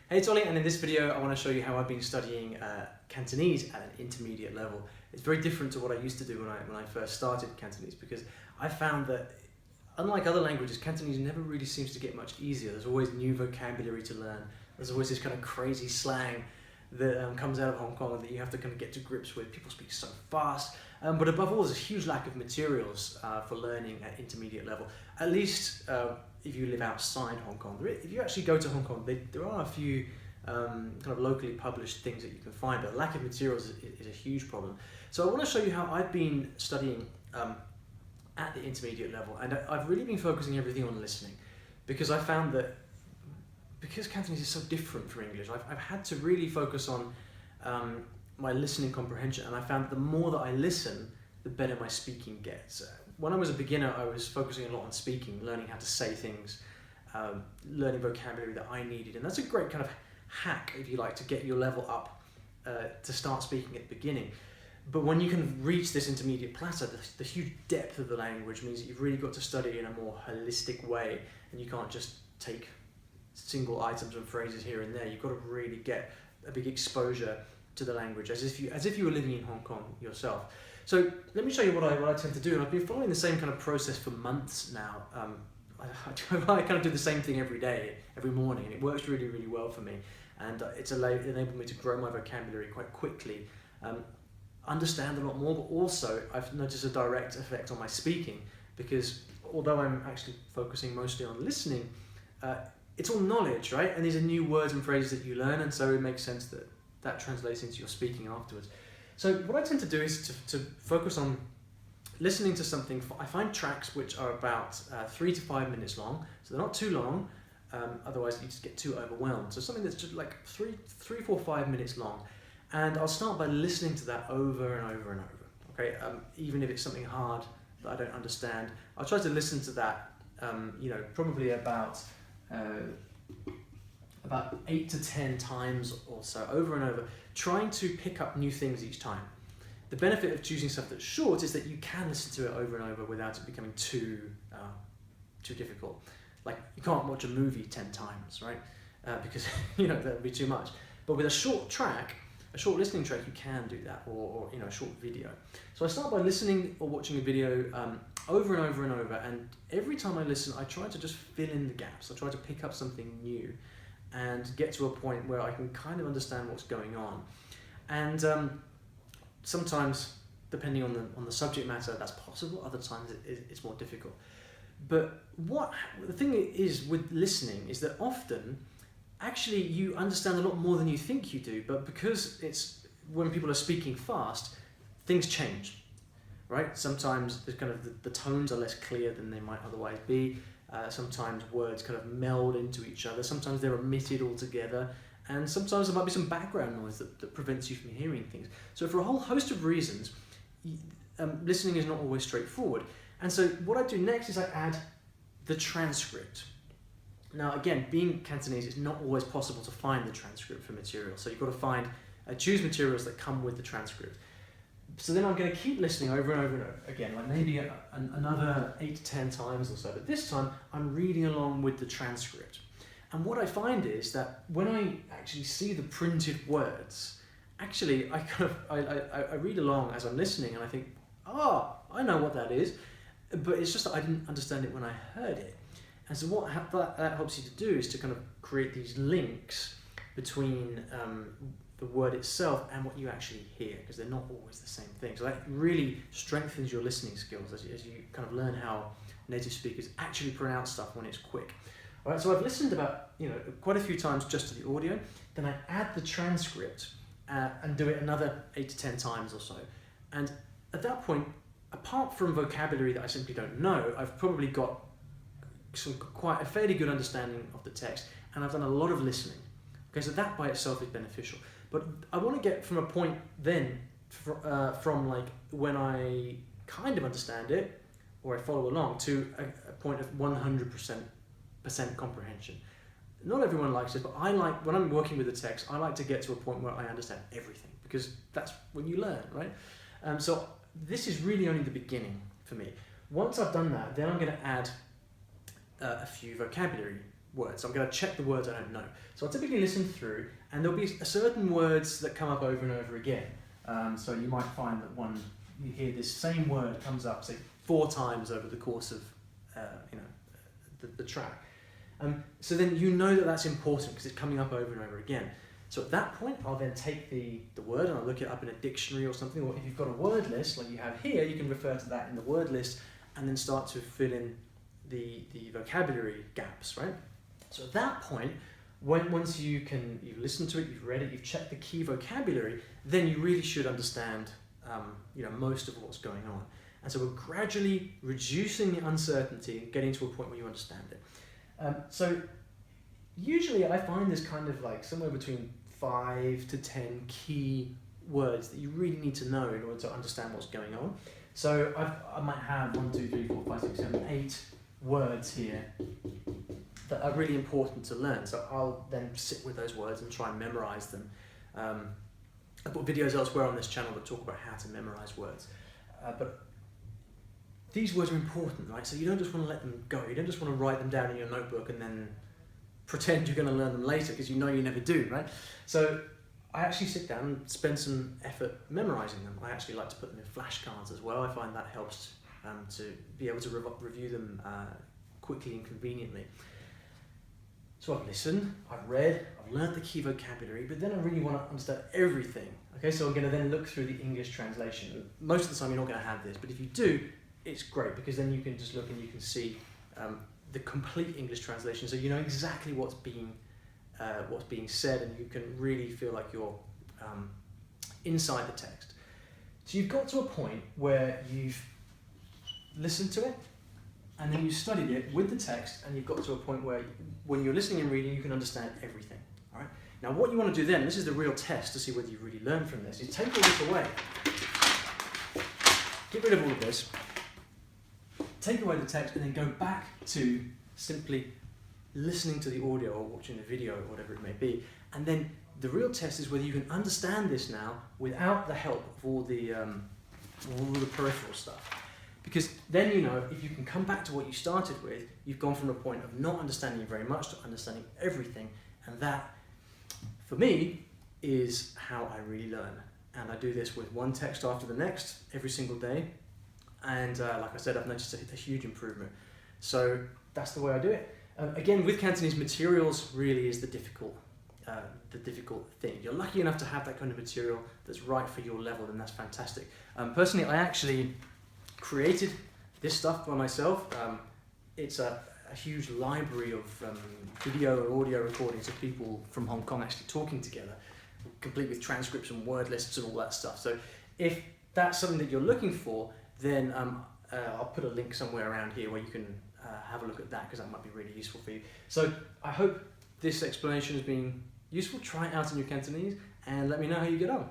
Hey, it's Olly, and in this video I want to show you how I've been studying Cantonese at an intermediate level. It's very different to what I used to do when I first started Cantonese, because I found that unlike other languages, Cantonese never really seems to get much easier. There's always new vocabulary to learn. There's always this kind of crazy slang that comes out of Hong Kong that you have to kind of get to grips with. People speak so fast, but above all, there's a huge lack of materials for learning at intermediate level. At least if you live outside Hong Kong. If you actually go to Hong Kong, there are a few kind of locally published things that you can find, but lack of materials is a huge problem. So I want to show you how I've been studying at the intermediate level, and I've really been focusing everything on listening, because I found that because Cantonese is so different from English, I've had to really focus on my listening comprehension, and I found that the more that I listen, the better my speaking gets. When I was a beginner, I was focusing a lot on speaking, learning how to say things, learning vocabulary that I needed, and that's a great kind of hack, if you like, to get your level up to start speaking at the beginning. But when you can reach this intermediate plateau, the huge depth of the language means that you've really got to study in a more holistic way, and you can't just take single items and phrases here and there. You've got to really get a big exposure to the language, as if you were living in Hong Kong yourself. So let me show you what I tend to do, and I've been following the same kind of process for months now. I kind of do the same thing every day, every morning, and it works really, really well for me, and it's enabled me to grow my vocabulary quite quickly, understand a lot more, but also I've noticed a direct effect on my speaking, because although I'm actually focusing mostly on listening, it's all knowledge, right? And these are new words and phrases that you learn, and so it makes sense that that translates into your speaking afterwards. So what I tend to do is to focus on listening to something. I find tracks which are about 3 to 5 minutes long, so they're not too long, otherwise you just get too overwhelmed. So something that's just like 3, 4, 5 minutes long, and I'll start by listening to that over and over and over. Okay, even if it's something hard that I don't understand, I'll try to listen to that. Probably about 8 to 10 times or so, over and over, trying to pick up new things each time. The benefit of choosing stuff that's short is that you can listen to it over and over without it becoming too difficult. Like, you can't watch a movie 10 times, right? Because that would be too much. But with a short listening track, you can do that, or a short video. So I start by listening or watching a video over and over and over, and every time I listen, I try to just fill in the gaps. I try to pick up something new and get to a point where I can kind of understand what's going on. And sometimes, depending on the subject matter, that's possible. Other times it's more difficult. But the thing is with listening is that often, actually, you understand a lot more than you think you do. But because when people are speaking fast, things change, right? Sometimes there's kind of the tones are less clear than they might otherwise be. Sometimes words kind of meld into each other. Sometimes they're omitted altogether. And sometimes there might be some background noise that prevents you from hearing things. So for a whole host of reasons, listening is not always straightforward. And so what I do next is I add the transcript. Now again, being Cantonese, it's not always possible to find the transcript for material. So you've got to choose materials that come with the transcript. So then I'm going to keep listening over and over and over again, like maybe another 8 to 10 times or so. But this time I'm reading along with the transcript. And what I find is that when I actually see the printed words, actually I read along as I'm listening, and I think, I know what that is, but it's just that I didn't understand it when I heard it. And so what that helps you to do is to kind of create these links between the word itself and what you actually hear, because they're not always the same thing. So that really strengthens your listening skills as you kind of learn how native speakers actually pronounce stuff when it's quick. All right, so I've listened about quite a few times just to the audio, then I add the transcript and do it another 8 to 10 times or so. And at that point, apart from vocabulary that I simply don't know, I've probably got quite a fairly good understanding of the text, and I've done a lot of listening. Okay, so that by itself is beneficial. But I want to get from a point then, from like when I kind of understand it, or I follow along, to a point of 100% comprehension. Not everyone likes it, but I like, when I'm working with the text, I like to get to a point where I understand everything, because that's when you learn, right? So this is really only the beginning for me. Once I've done that, then I'm going to add a few vocabulary words. So I'm going to check the words I don't know. So I'll typically listen through, and there'll be certain words that come up over and over again. So you might find that you hear this same word comes up, say, 4 times over the course of the track. So then you know that that's important because it's coming up over and over again. So at that point, I'll then take the word and I'll look it up in a dictionary or something, or if you've got a word list like you have here, you can refer to that in the word list and then start to fill in the vocabulary gaps, right? So at that point, once you've listened to it, you've read it, you've checked the key vocabulary, then you really should understand most of what's going on. And so we're gradually reducing the uncertainty and getting to a point where you understand it. So usually I find there's kind of like somewhere between 5 to 10 key words that you really need to know in order to understand what's going on. So I might have 1, 2, 3, 4, 5, 6, 7, 8 words here that are really important to learn. So I'll then sit with those words and try and memorize them. I've got videos elsewhere on this channel that talk about how to memorize words. But these words are important, right? So you don't just want to let them go. You don't just want to write them down in your notebook and then pretend you're going to learn them later because you know you never do, right? So I actually sit down and spend some effort memorizing them. I actually like to put them in flashcards as well. I find that helps to be able to review them quickly and conveniently. So I've listened, I've read, I've learnt the key vocabulary, but then I really want to understand everything. Okay, so I'm going to then look through the English translation. Most of the time you're not going to have this, but if you do, it's great because then you can just look and you can see the complete English translation, so you know exactly what's being said, and you can really feel like you're inside the text. So you've got to a point where you've listened to it, and then you studied it with the text, and you've got to a point where when you're listening and reading, you can understand everything. All right. Now, what you want to do then, this is the real test to see whether you really learned from this, is take all this away. Get rid of all of this. Take away the text and then go back to simply listening to the audio or watching the video or whatever it may be. And then the real test is whether you can understand this now without the help of all the peripheral stuff. Because then you know, if you can come back to what you started with, you've gone from a point of not understanding very much to understanding everything. And that, for me, is how I really learn. And I do this with one text after the next every single day. And like I said, I've noticed a huge improvement. So that's the way I do it. Again, with Cantonese, materials really is the difficult thing. You're lucky enough to have that kind of material that's right for your level, and that's fantastic. Personally, I actually created this stuff by myself. It's a huge library of video and audio recordings of people from Hong Kong actually talking together, complete with transcripts and word lists and all that stuff. So if that's something that you're looking for, then I'll put a link somewhere around here where you can have a look at that, because that might be really useful for you. So I hope this explanation has been useful. Try it out in your Cantonese and let me know how you get on.